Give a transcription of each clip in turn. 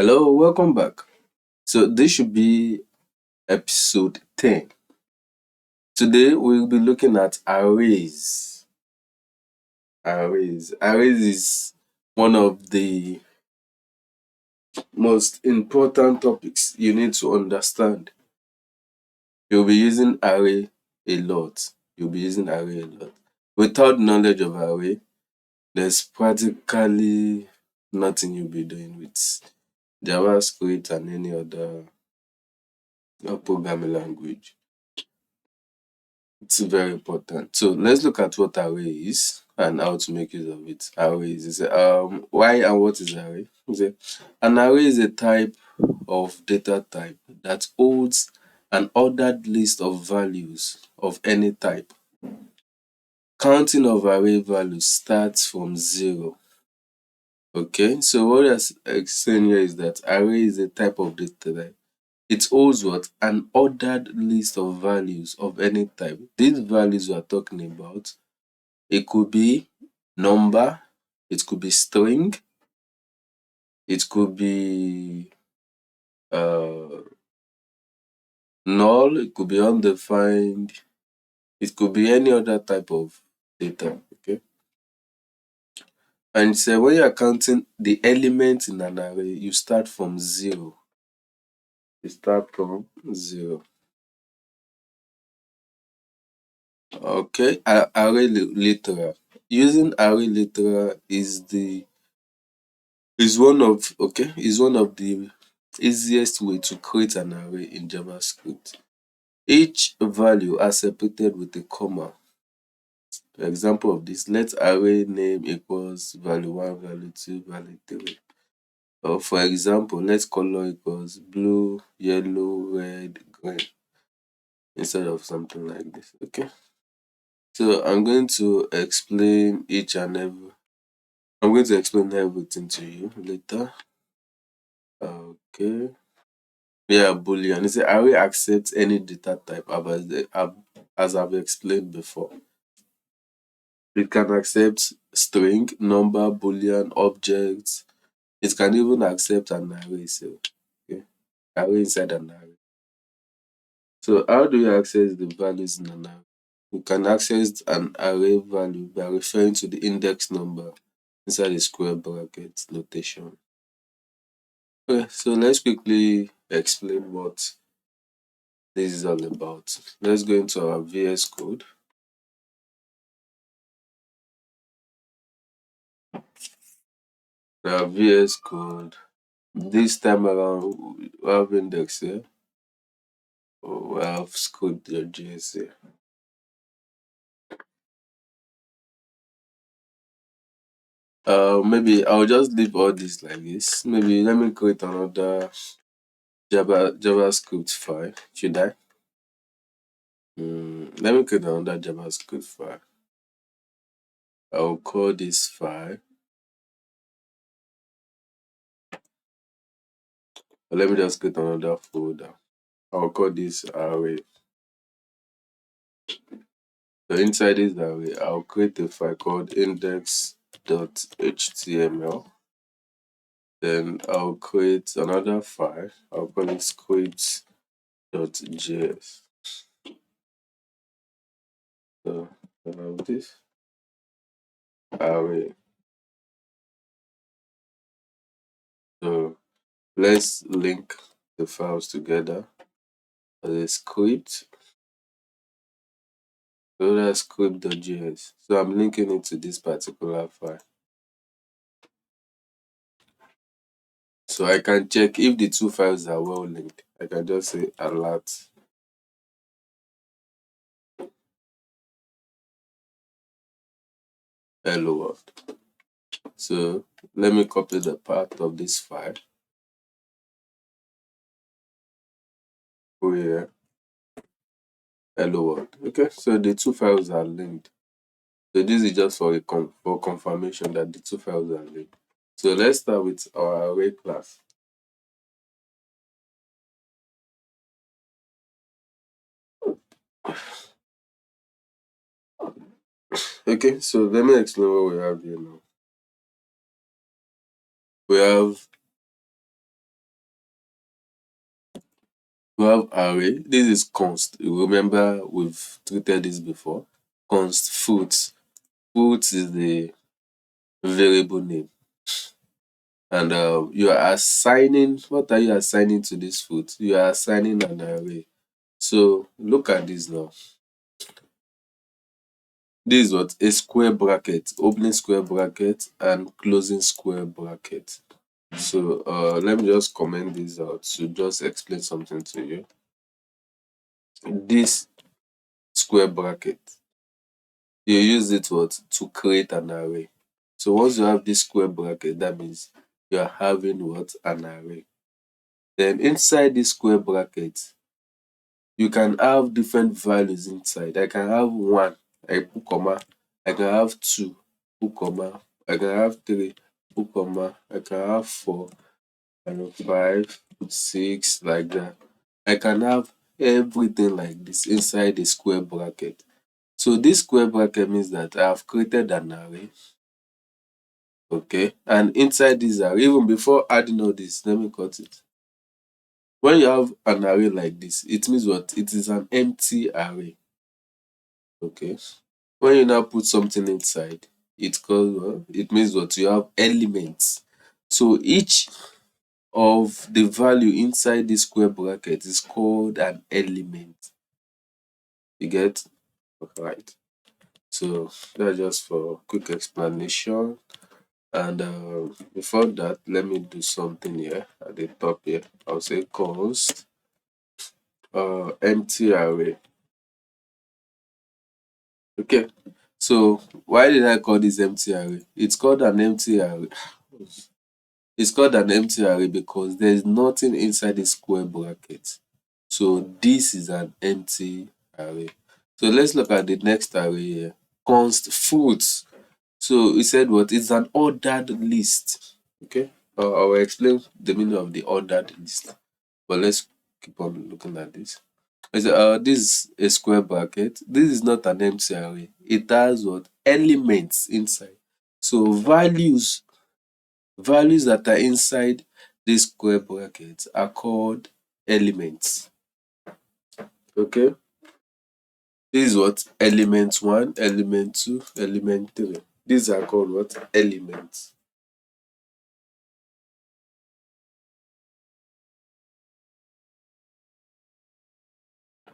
Hello, welcome back. So this should be episode 10. Today we'll be looking at arrays. Arrays is one of the most important topics you need to understand. You'll be using array a lot. You'll be using array a lot. Without knowledge of array, there's practically nothing you'll be doing with JavaScript and any other programming language. It's very important. So let's look at what array is and how to make use of it. Array is why and what is array? An array is a type of data type that holds an ordered list of values of any type. Counting of array values starts from 0. Okay, so what I'm saying here is that array is a type of data type. It holds what? An ordered list of values of any type. These values we are talking about, it could be number, it could be string, it could be null, it could be undefined, it could be any other type of data. Okay. And so when you're counting the elements in an array, you start from 0. You start from 0. Okay, array literal. Using array literal is one of the easiest way to create an array in JavaScript. Each value are separated with a comma. For example of this, let array name equals value 1, value 2, value 3. Or for example, let color equals blue, yellow, red, green, instead of something like this. Okay. So I'm going to explain everything to you later. Okay. Yeah, Boolean. It's an array accepts any data type as I've explained before. It can accept string, number, Boolean, objects. It can even accept an array. So, okay. Array inside an array. So how do you access the values in an array? You can access an array value by referring to the index number inside the square bracket notation. Okay, so let's quickly explain what this is all about. Let's go into our VS Code. Our VS Code. This time around, we have index here. We have script.js here. Maybe I'll just leave all this like this. Maybe let me create another JavaScript file. Should I? Let me create another JavaScript file. I'll call this file. Let me just create another folder. I'll call this array. So inside this array, I'll create a file called index.html. Then I'll create another file. I'll call it scripts.js. So I have this array. So let's link the files together as a script. So that's script.js. So I'm linking it to this particular file. So I can check if the two files are well linked. I can just say alert. Hello world. So let me copy the path of this file. Go here. Hello world. Okay, so the two files are linked. So this is just for confirmation that the two files are linked. So let's start with our array class. Okay, so let me explain what we have here now. We have We have array. This is const. You remember we've treated this before. Const fruits. Fruits is the variable name. And you are assigning, what are you assigning to this fruit? You are assigning an array. So look at this now. This is what? A square bracket, opening square bracket and closing square bracket. So let me just comment this out to just explain something to you. This square bracket, you use it what? To create an array. So once you have this square bracket, that means you are having what? An array. Then inside this square bracket, you can have different values inside. I can have 1, I put comma. I can have 2, put comma. I can have 3, put comma. I can have 4, and 5, 6, like that. I can have everything like this inside the square bracket. So this square bracket means that I have created an array. Okay, and inside this array, even before adding all this, let me cut it. When you have an array like this, it means what? It is an empty array. Okay. When you now put something inside, it means what? You have elements. So each of the value inside this square bracket is called an element. You get? Right. So that's just for quick explanation. And before that, let me do something here at the top here. I'll say const empty array. Okay. So why did I call this empty array? It's called an empty array. It's called an empty array because there's nothing inside the square bracket. So this is an empty array. So let's look at the next array here. Const fruits. So we said what? It's an ordered list. Okay. I will explain the meaning of the ordered list. But let's keep on looking at this. I said, this is a square bracket. This is not an empty array. It has what? Elements inside. So values that are inside this square bracket are called elements. Okay. This is what? Element 1, element 2, element 3. These are called what? Elements.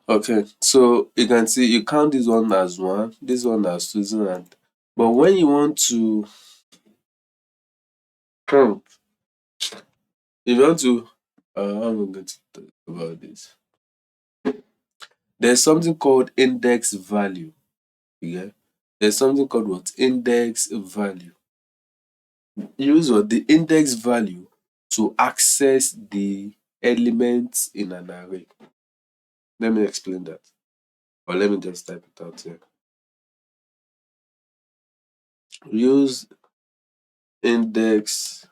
Okay, so you can see you count this one as 1, this one as 2, this one as... But when you want to count, if you want to, how am I going to talk about this? There's something called index value. Yeah, there's something called what? Index value. Use what? The index value to access the elements in an array. Let me explain that. Or let me just type it out here. Use index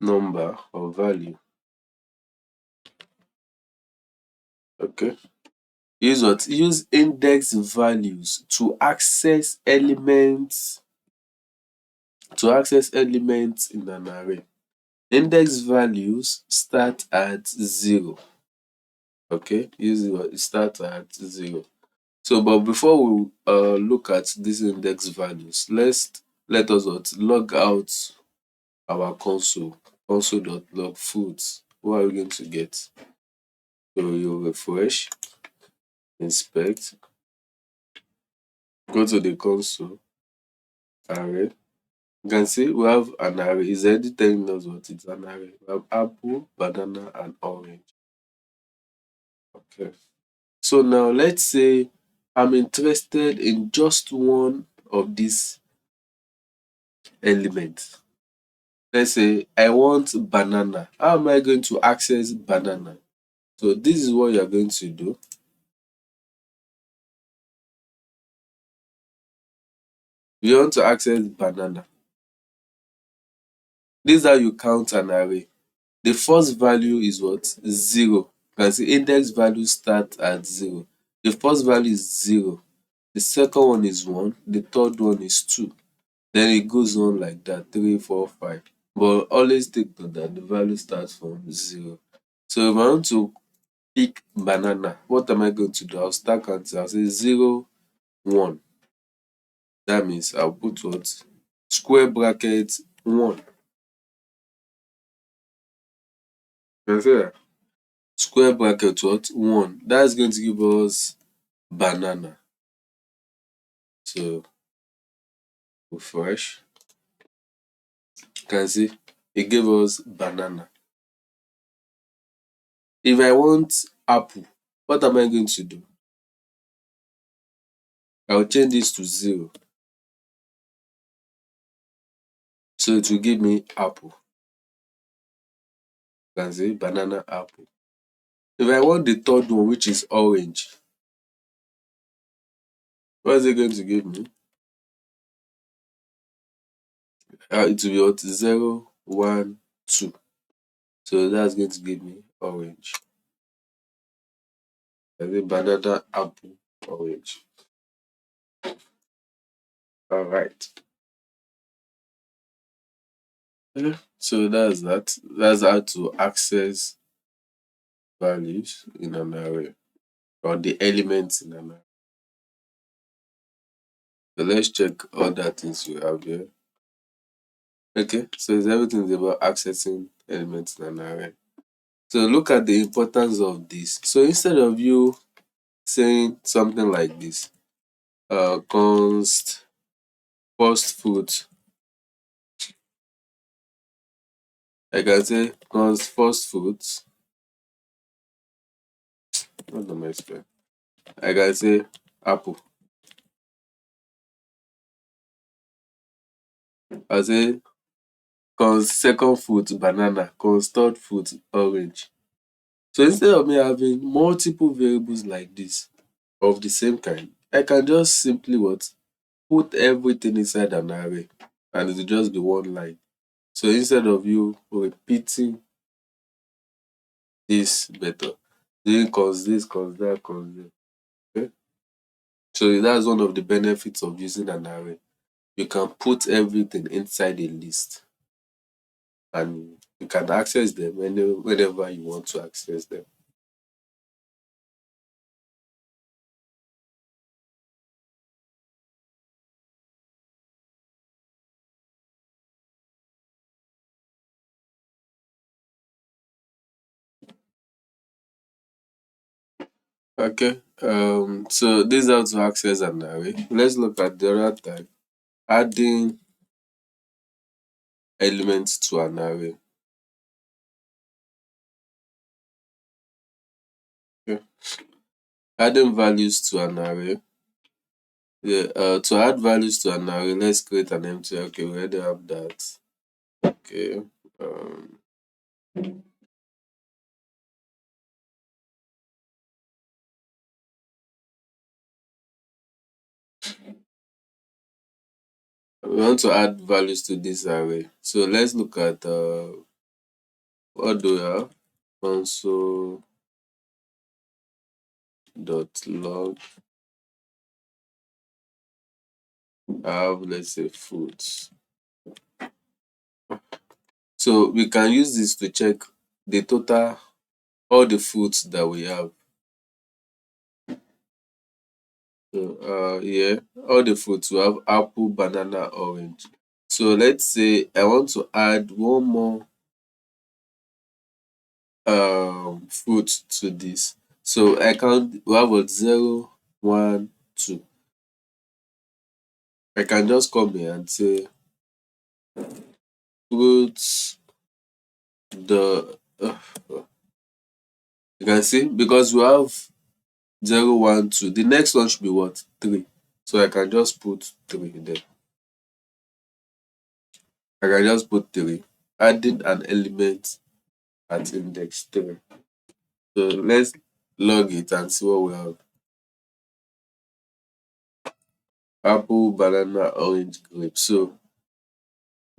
number or value. Okay. Use what? Use index values to access elements in an array. Index values start at 0. Okay, start at 0. So, but before we look at these index values, let us log out our console.log fruits. What are we going to get? So you refresh, inspect, go to the console, array. You can see we have an array. It's already telling us what it's an array. We have apple, banana, and orange. Okay. So now let's say I'm interested in just one of these elements. Let's say I want banana. How am I going to access banana? So this is what you're going to do. You want to access banana. This is how you count an array. The first value is what? 0. You can see index value start at 0. The first value is 0. The second one is 1. The third one is 2. Then it goes on like that, 3, 4, 5. but always take note that the value starts from 0. So if I want to pick banana, what am I going to do? I'll start counting. I'll say 0, 1. That means I'll put what? Square bracket 1. Can I say that? Square bracket what? 1. That's going to give us banana. So refresh. You can see it gave us banana. If I want apple, what am I going to do? I'll change this to 0. So it will give me apple. You can see banana, apple. If I want the third one, which is orange, what is it going to give me? It will be what? 0, 1, 2. So that's going to give me orange. And then banana, apple, orange. All right. Yeah. So that's that. That's how to access values in an array, or the elements in an array. So let's check other things we have here. Okay, so it's everything is about accessing elements in an array. So look at the importance of this. So instead of you saying something like this, const first fruit, I can say const first fruit. What am I spelling? I can say apple. I say const second fruit banana, const third fruit orange. So instead of me having multiple variables like this of the same kind, I can just simply what? Put everything inside an array, and it will just be one line. So instead of you repeating this method, doing cons this, cons that, cons this. Okay? So that's one of the benefits of using an array. You can put everything inside a list, and you can access them whenever you want to access them. Okay. So this is how to access an array. Let's look at the other type, adding elements to an array. Okay. Adding values to an array. Yeah, to add values to an array, let's create an empty. Okay, we already have that. Okay. Um, we want to add values to this array. So let's look at what do we have? Console dot log. I have, let's say, foods. So we can use this to check the total, all the foods that we have. So yeah, all the fruits we have apple, banana, orange. So let's say I want to add one more fruit to this. So I can we have a 0, 1, 2. I can just come here and say fruits the you can see because we have 0, 1, 2. The next one should be what? 3. So I can just put 3 there. I can just put 3, adding an element at index 3. So let's log it and see what we have. Apple, banana, orange, grape. So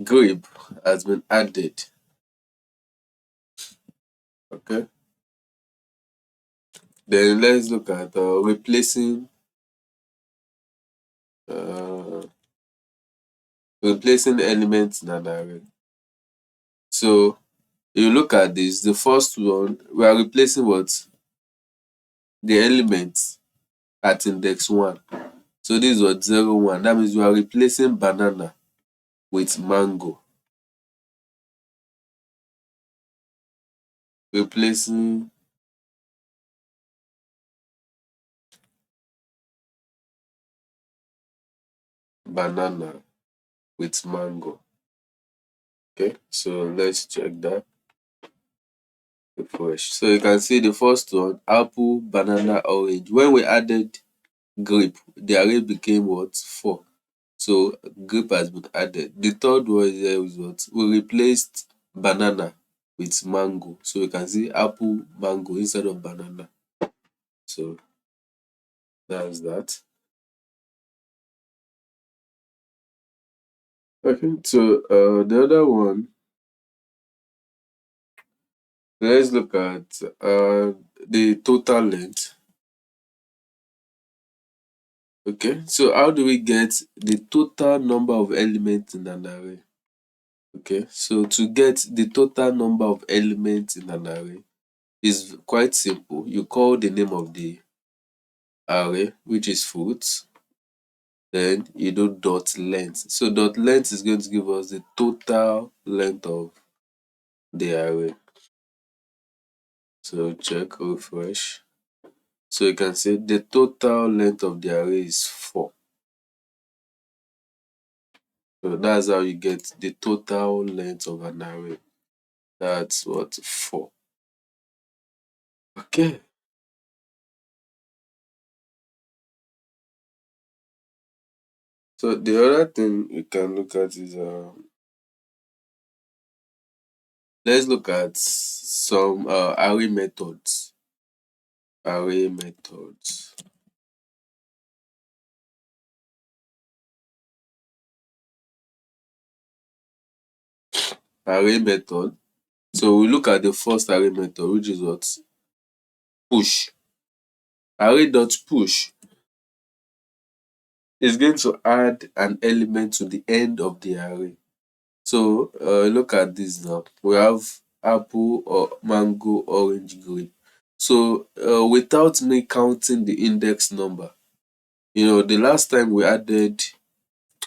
grape has been added. Okay. Then let's look at uh, replacing elements in an array. So you look at this, the first one, we are replacing what? The elements at index 1. So this was 0, 1. That means we are replacing banana with mango. Replacing banana with mango. Okay, so let's check that. Refresh. So you can see the first one, apple, banana, orange. When we added grape, the array became what? 4. So grape has been added. The third one here is what? We replaced banana with mango. So you can see apple, mango instead of banana. So that's that. Okay, so the other one, let's look at the total length. Okay, so how do we get the total number of elements in an array? Okay, so to get the total number of elements in an array is quite simple. You call the name of the array, which is fruits, then you do dot length. So dot length is going to give us the total length of the array. So check, refresh. So you can see the total length of the array is 4. So that's how you get the total length of an array. That's what? 4. Okay. So the other thing we can look at is let's look at some array methods. Array methods. Array method. So we look at the first array method, which is what? Push. Array dot push is going to add an element to the end of the array. So look at this now. We have apple or mango, orange, grape. So without me counting the index number, the last time we added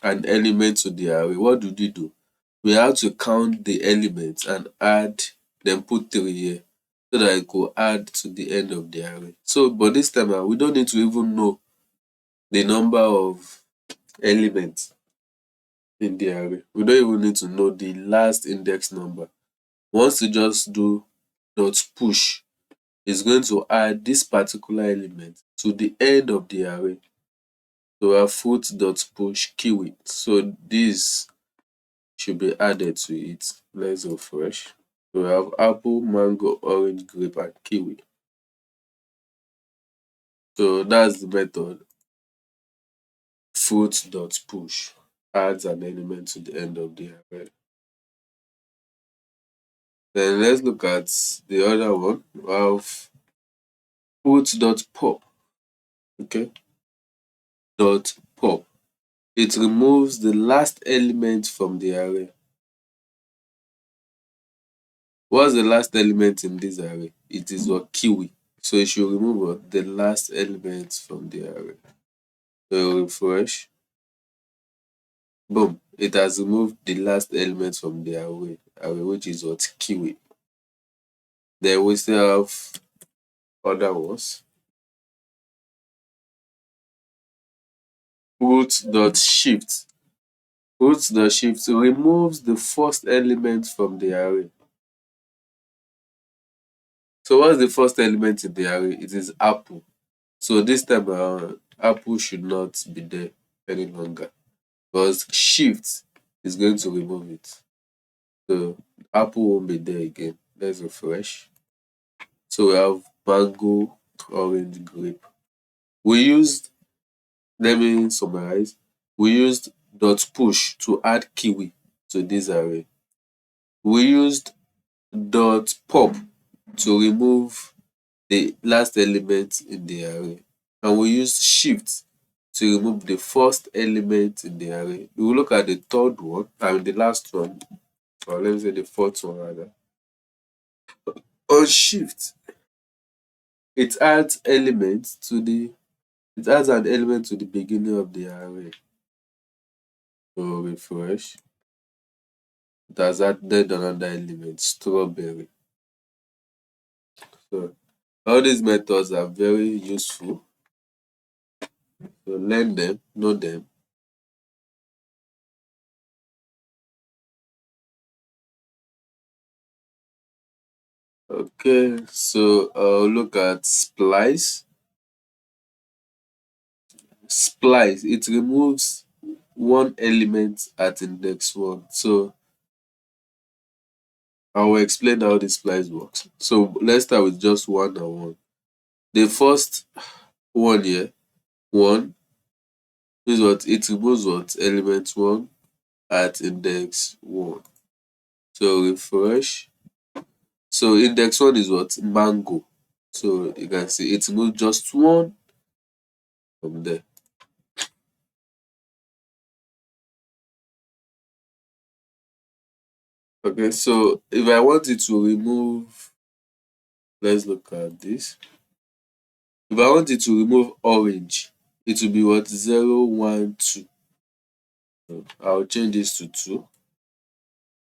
an element to the array, what did we do? We had to count the elements and add, then put 3 here so that it could add to the end of the array. So, but this time around, we don't need to even know the number of elements in the array. We don't even need to know the last index number. Once you just do dot push, it's going to add this particular element to the end of the array. So we have fruit dot push kiwi. So this should be added to it. Let's refresh. So we have apple, mango, orange, grape, and kiwi. So that's the method. Fruit dot push adds an element to the end of the array. Then let's look at the other one. We have fruit dot pop. Okay. Dot pop. It removes the last element from the array. What's the last element in this array? It is what? Kiwi. So it should remove what? The last element from the array. So refresh. Boom. It has removed the last element from the array, which is what? Kiwi. Then we still have other ones. Root dot shift. Root dot shift removes the first element from the array. So what's the first element in the array? It is apple. So this time around, apple should not be there any longer because shift is going to remove it. So apple won't be there again. Let's refresh. So we have mango, orange, grape. We used, let me summarize. We used dot push to add kiwi to this array. We used dot pop to remove the last element in the array. And we used shift to remove the first element in the array. We will look at the third one, and the last one, or let me say the fourth one rather. On shift, it adds elements to the it adds an element to the beginning of the array. So refresh. It has added another element, strawberry. So all these methods are very useful. So learn them, know them. Okay, so look at splice. Splice, it removes one element at index one. So I will explain how the splice works. So let's start with just one and one. The first one here, one, is what it removes what element one at index one. So refresh. So index one is what mango. So you can see it removes just one from there. Okay, so if I want it to remove, let's look at this. If I want it to remove orange, it will be what 0, 1, 2. So I'll change this to 2. So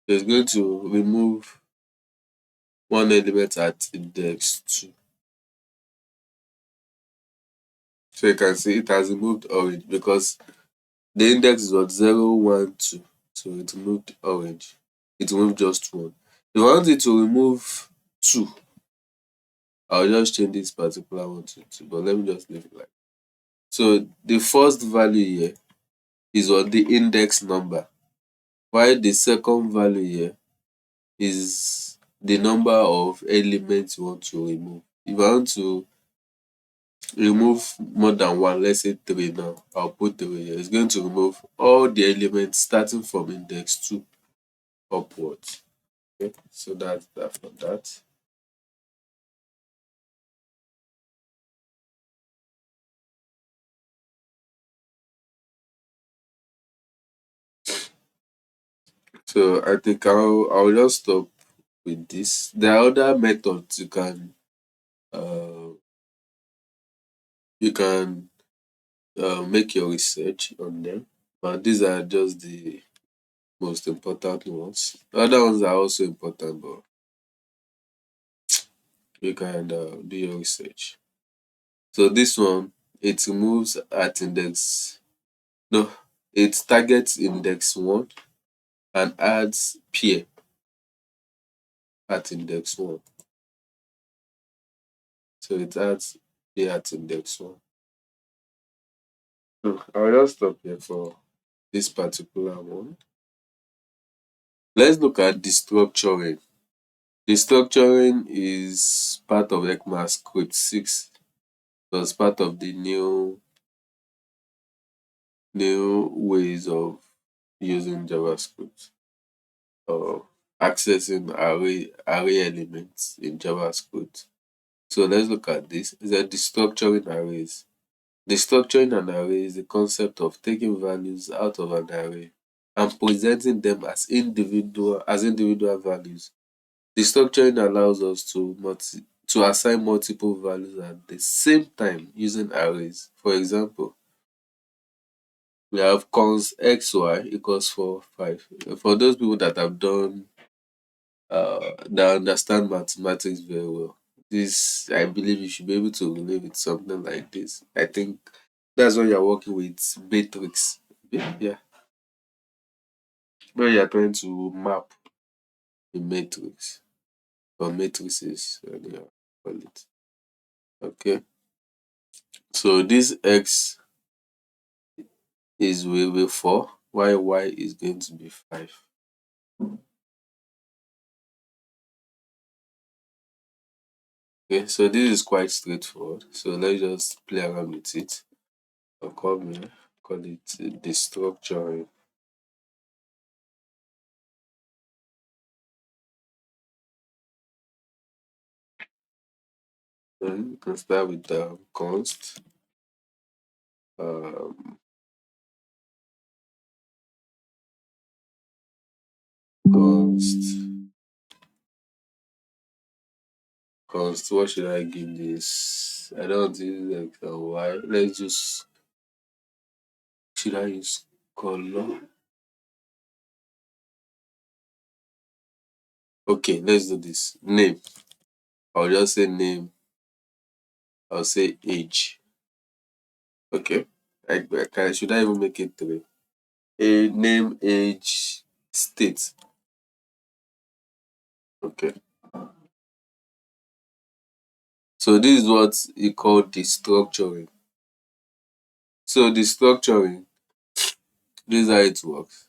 it's going to remove one element at index 2. So you can see it has removed orange because the index is what 0, 1, 2. So it removed orange. It removed just one. If I want it to remove 2, I'll just change this particular one to 2. But let me just leave it like. So the first value here is what the index number, while the second value here is the number of elements you want to remove. If I want to remove more than one, let's say 3 now, I'll put 3 here. It's going to remove all the elements starting from index 2 upwards. Okay, so that's that for that. So I think I'll just stop with this. There are other methods uh you can make your research on them, but these are just the most important ones. The other ones are also important, but you can do your research. So this one, it removes at index, no, it targets index 1 and adds pair at index 1. So it adds pair at index 1. So I'll just stop here for this particular one. Let's look at the structuring. The structuring is part of ECMAScript 6. So it's part of the new ways of using JavaScript or accessing array elements in JavaScript. So let's look at this. Is that the structuring arrays. The structuring an array is the concept of taking values out of an array and presenting them as individual values. The structuring allows us to assign multiple values at the same time using arrays. For example, we have cons xy equals 4, 5. For those people that have done that understand mathematics very well, this I believe you should be able to relate with something like this. I think that's when you're working with matrix. Yeah, when you're trying to map a matrix or matrices, anyhow, call it. Okay, so this x is will be 4, while y is going to be 5. Okay, so this is quite straightforward. So let's just play around with it. I'll come here, call it the structuring. Then you can start with the const. Um, const, what should I give this? I don't want to use X and Y. Let's just, should I use color? Okay, let's do this. Name. I'll just say name. I'll say age. Okay. Should I even make it three? A name, age, state. Okay. So this is what you call the structuring. So the structuring, this is how it works.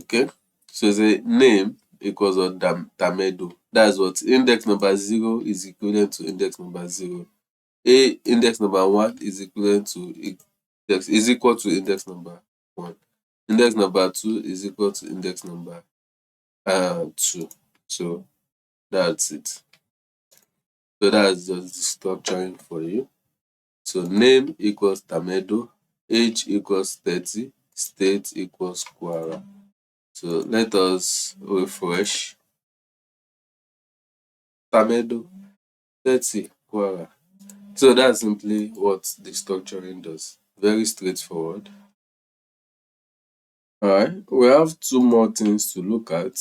Okay. So the name equals what Tamedo. That's what index number 0 is equivalent to index number 0. Index number 1 is equivalent to is equal to index number 1. Index number 2 is equal to index number 2. So that's it. So that's just the structuring for you. So name equals Tamedo, age equals 30, state equals Kwara. So let us refresh. Tamedo, 30, Kwara. So that's simply what the structuring does. Very straightforward. Alright, we have two more things to look at.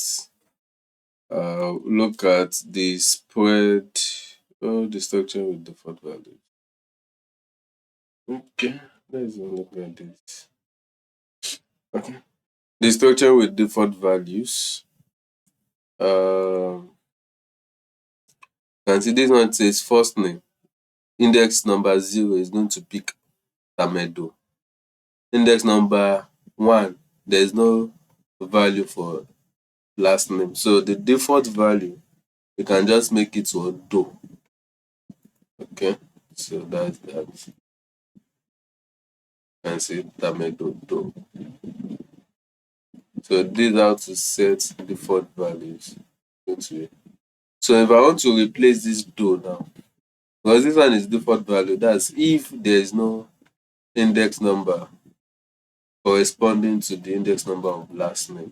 Look at the spread, the structure with default values. Okay, let's look at this. Okay, the structure with default values. And see this one says first name. Index number 0 is going to pick Tamedo. Index number 1, there is no value for last name. So the default value, you can just make it to Do. Okay, so that's that. You can see Tamedo Do. So this is how to set default values. So if I want to replace this Do now, because this one is default value, that's if there is no index number corresponding to the index number of last name.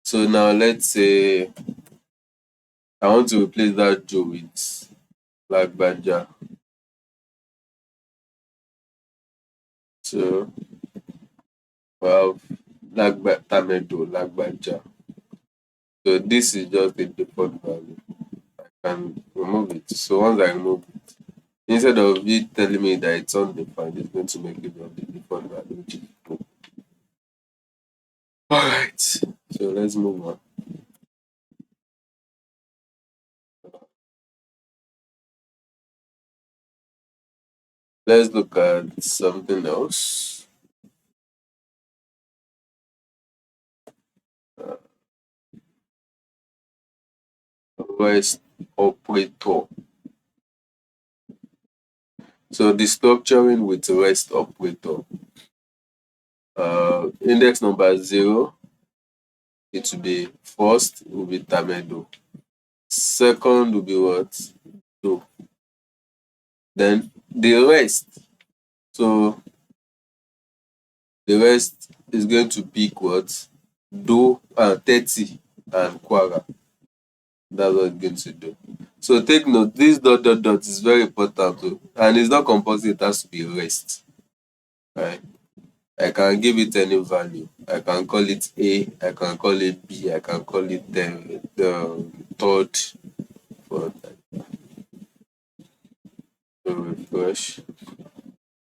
So now let's say I want to replace that Joe with Lagbaja. So we have Tamedo, Lagbaja. So this is just a default value. I can remove it. So once I remove it, instead of it telling me that it's undefined, it's going to make it on the default value, which is cool. Alright, so let's move on. Let's look at something else. Rest operator. So the structuring with rest operator. Index number 0, it will be first will be Tamedo. Second will be what? Do. Then the rest. So the rest is going to pick what? Do 30 and Kwara. That's what it's going to do. So take note, this dot dot dot is very important too. And it's not compulsory, it has to be rest. Right? I can give it any value. I can call it A, I can call it B, I can call it the third, fourth. So refresh.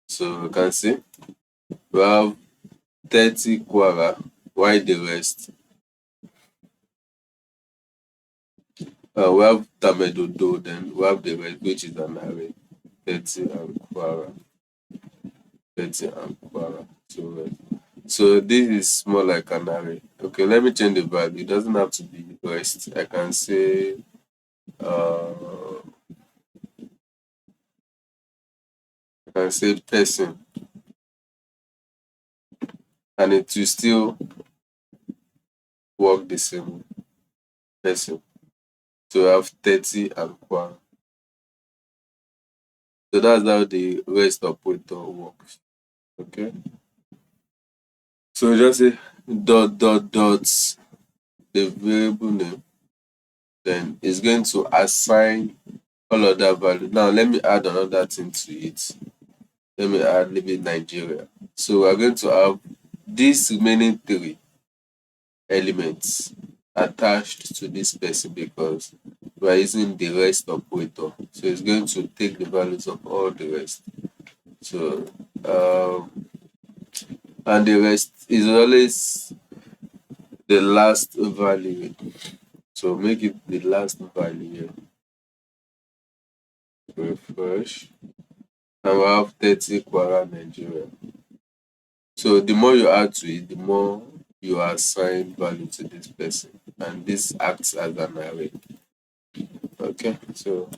So we can see we have 30 Kwara, while the rest. We have Tamedodo, then we have the rest, which is an array. 30 and Kwara. 30 and Kwara. So this is more like an array. Okay, let me change the value. It doesn't have to be rest. I can say person, and it will still work the same person. So we have 30 and Kwara. So that's how the rest operator works. Okay. So just say dot dot dots the variable name, then it's going to assign all of that value. Now let me add another thing to it. Let me add maybe Nigeria. So we're going to have these remaining three elements attached to this person because we are using the rest operator. So it's going to take the values of all the rest. So and the rest is always the last value. So make it the last value here. Refresh. And we have 30 Kwara Nigeria. So the more you add to it, the more you assign value to this person. And this acts as an array. Okay, so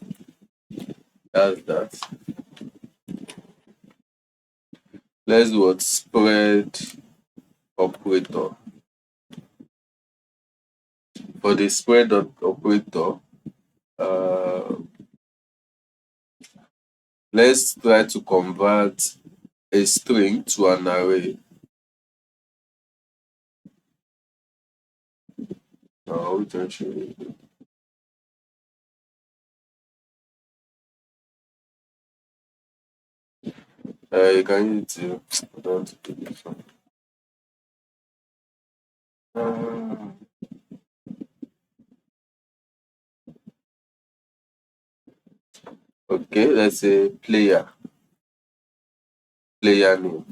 that's that. Let's do what spread operator. For the spread operator, let's try to convert a string to an array. Which one should we do? You can use it to, I don't want to do this one. Okay, let's say player name.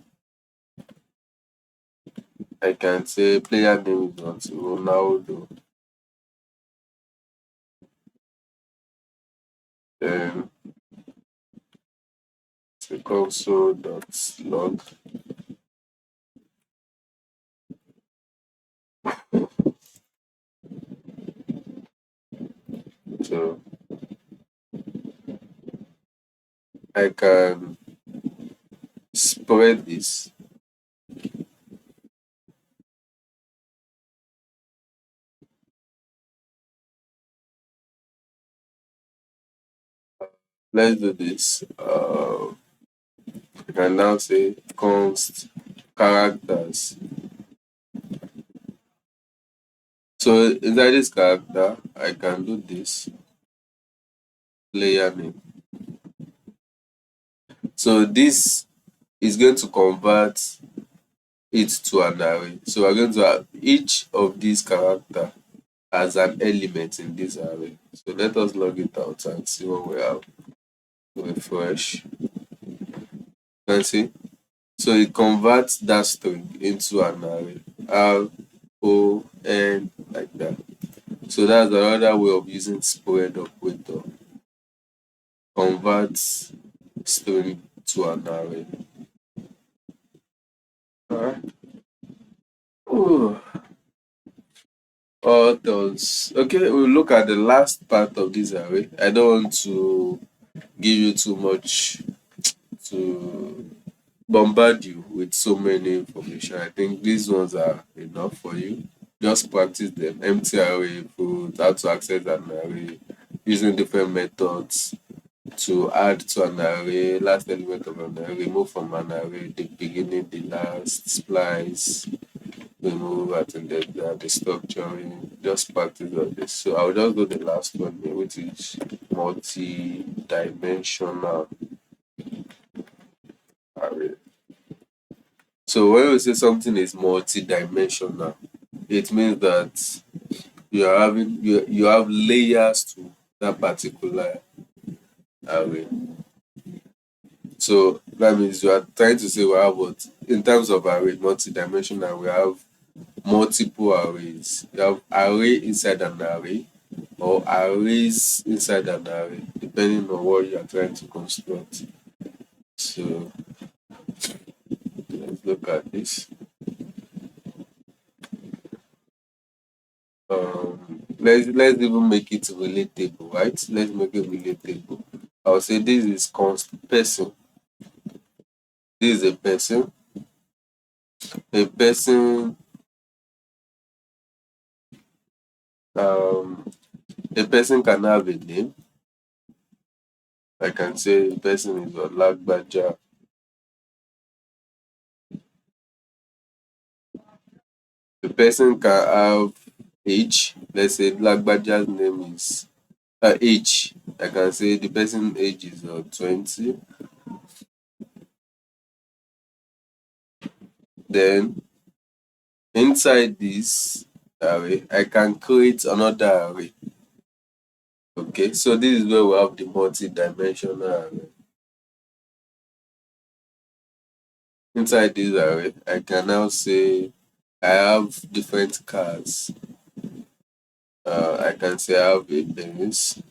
I can say player name is not Ronaldo. Then console.log. So I can spread this. Let's do this. I can now say const characters. So inside this character, I can do this player name. So this is going to convert it to an array. So we're going to have each of these characters as an element in this array. So let us log it out and see what we have. Refresh. You can see. So it converts that string into an array. R O N like that. So that's another way of using spread operator. Converts string to an array. Alright. Those. Okay, we'll look at the last part of this array. I don't want to give you too much to bombard you with so many information. I think these ones are enough for you. Just practice them. Empty array, put how to access an array, using different methods to add to an array, last element of an array, remove from an array, the beginning, the last, splice, remove, and then the structuring. Just practice all this. So I'll just go the last one here, which is multi-dimensional array. So when we say something is multi-dimensional, it means that you have layers to that particular array. So that means you are trying to say we have what in terms of array, multi-dimensional, we have multiple arrays. You have array inside an array or arrays inside an array, depending on what you are trying to construct. So let's look at this. Let's even make it relatable, right? Let's make it relatable. I'll say this is const person. This is a person. A person a person can have a name. I can say a person is Olagbaja. The person can have age. Let's say Lagbaja's name is age. I can say the person age is 20. Then inside this array, I can create another array. Okay, so this is where we have the multi-dimensional array. Inside this array, I can now say I have different cars. I can say I have a Benz.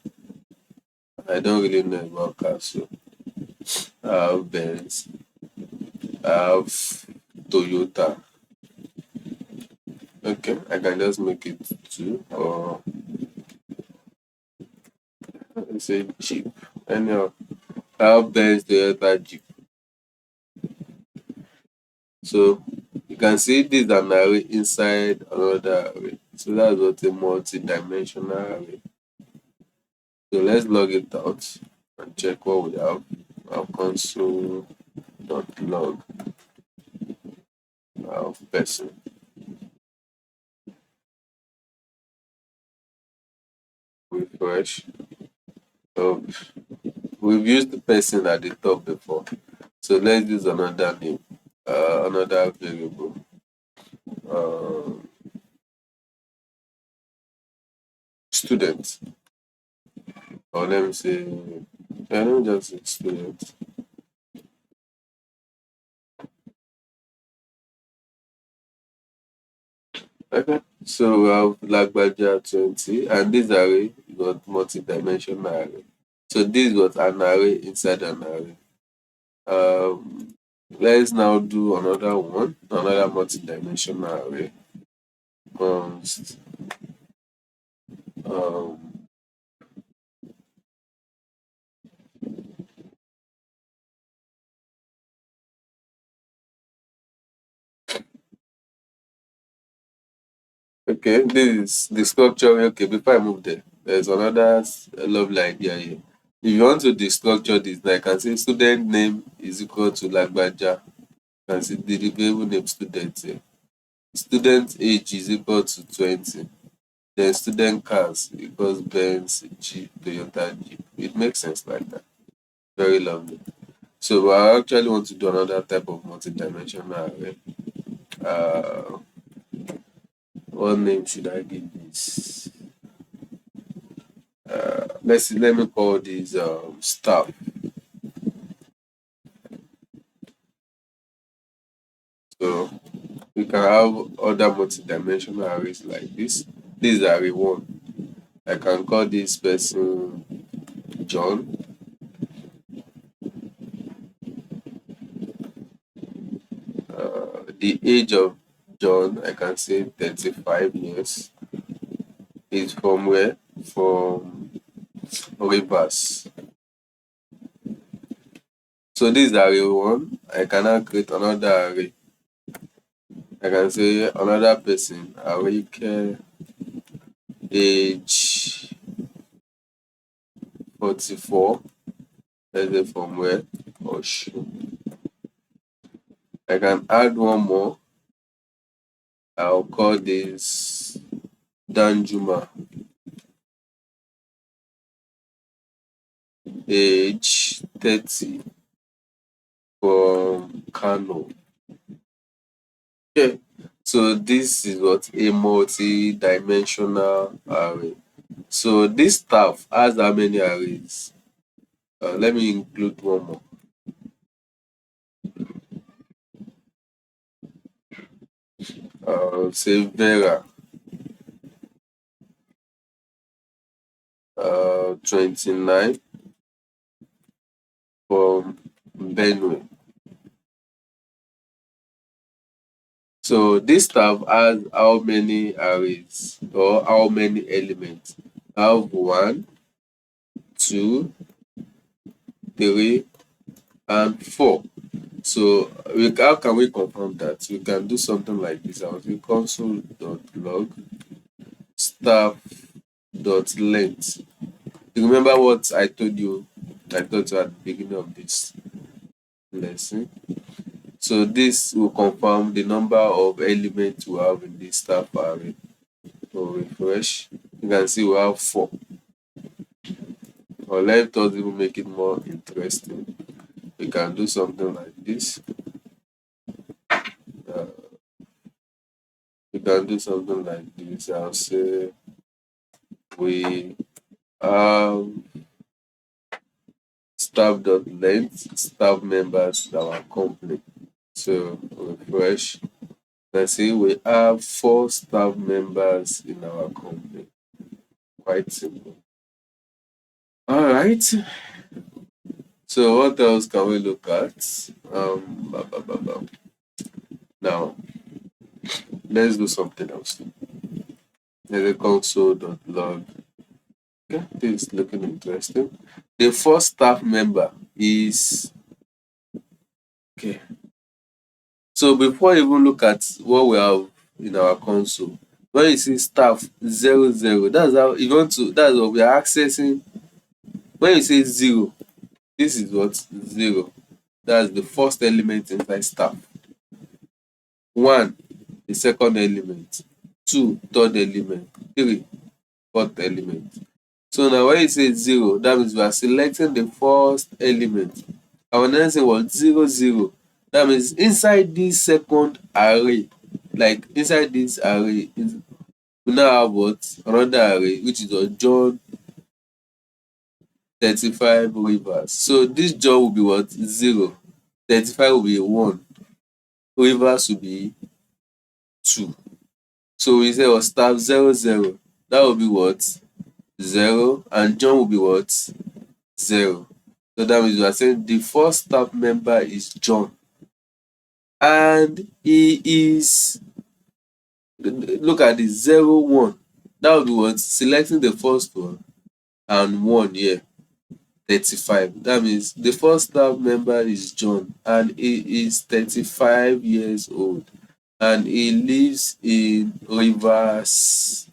I don't really know about cars, so I have Benz. I have Toyota. Okay, I can just make it two, or let's say Jeep. Anyhow, I have Benz, Toyota, Jeep. So you can see this is an array inside another array. So that's what a multi-dimensional array. So let's log it out and check what we have. Our console.log of person. Refresh. So we've used the person at the top before. So let's use another name, another variable. Student. Or let me say, I don't just say student. Okay. So we have Lagbaja 20, and this array is what multi-dimensional array. So this was an array inside an array. Let's now do another one, another multi-dimensional array. Const, um, okay, this is the structure. Okay, before I move there, there's another lovely idea here. If you want to destructure this, I can say student name is equal to Lagbaja. You can see the variable name student here. Student age is equal to 20. Then student cars equals Benz, Jeep, Toyota, Jeep. It makes sense like that. Very lovely. So I actually want to do another type of multi-dimensional array. Uh, what name should I give this? Let me call this staff. So we can have other multi-dimensional arrays like this. This is array one. I can call this person John. The age of John, I can say 35 years. Is from where? From Rivers. So this is array one. I can now create another array. I can say another person, Arike, age 44. Let's say from where? Oshun. I can add one more. I'll call this Danjuma, age 30, from Kano. Okay, so this is what a multi-dimensional array. So this stuff has how many arrays? Let me include one more. Say Vera, 29, from Benue. So this stuff has how many arrays or how many elements? I have 1, 2, 3, and 4. So how can we confirm that? We can do something like this. I will say console.log staff.length. You remember what I told you? I told you at the beginning of this lesson. So this will confirm the number of elements we have in this staff array. We'll refresh. You can see we have 4. Or let us even make it more interesting. We can do something like this. Uh, we can do something like this. I'll say we have staff.length, staff members in our company. So refresh. Let's see, we have 4 staff members in our company. Quite simple. All right. So what else can we look at? Now let's do something else. There's a console.log. Okay, this is looking interesting. The first staff member is okay. So before you even look at what we have in our console, when you see staff 00, that's how you want to. That's what we are accessing. When you say 0, this is what 0. That's the first element inside staff. 1, the second element. 2, third element. 3, fourth element. So now when you say 0, that means we are selecting the first element. Our next thing was 00. That means inside this second array, like inside this array, we now have what? Another array, which is a John 35 Rivers. So this John will be what? 0. 35 will be 1. Rivers will be 2. So we say was staff 00. That will be what? 0. And John will be what? 0. So that means we are saying the first staff member is John. And he is, look at the 01. That would be what? Selecting the first one and 1 here. 35. That means the first staff member is John and he is 35 years old and he lives in Rivers.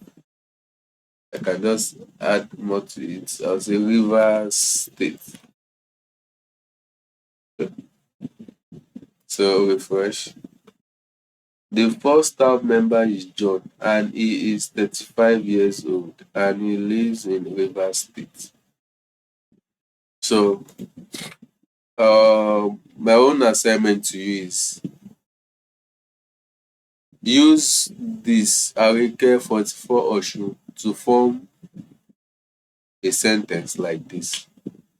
I can just add more to it. I'll say Rivers State. So refresh. The first staff member is John and he is 35 years old and he lives in Rivers State. So my own assignment to you is use this Arike 44 Osun to form a sentence like this.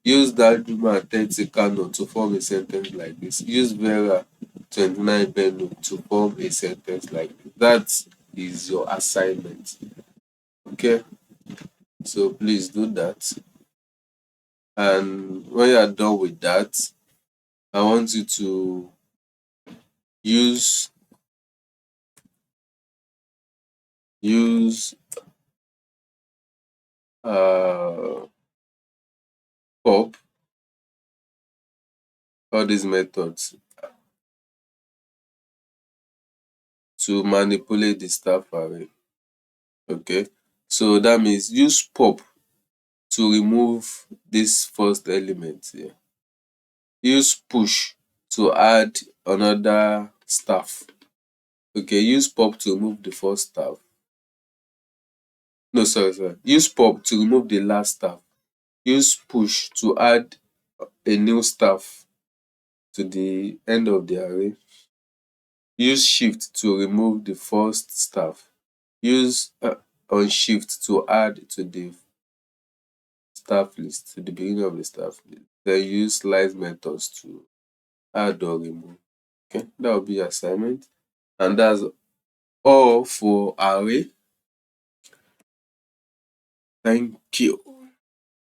Use Danjuma and 30 Kano to form a sentence like this. Use Vera 29 Benue to form a sentence like this. That is your assignment. Okay, so please do that. And when you are done with that, I want you to use pop, all these methods to manipulate the staff array. Okay, so that means use pop to remove this first element here. Use push to add another staff. Okay, use pop to remove the first staff. No, sorry. Use pop to remove the last staff. Use push to add a new staff to the end of the array. Use shift to remove the first staff. Use on shift to add to the staff list, to the beginning of the staff list. Then use slice methods to add or remove. Okay, that will be assignment. And that's all for array. Thank you.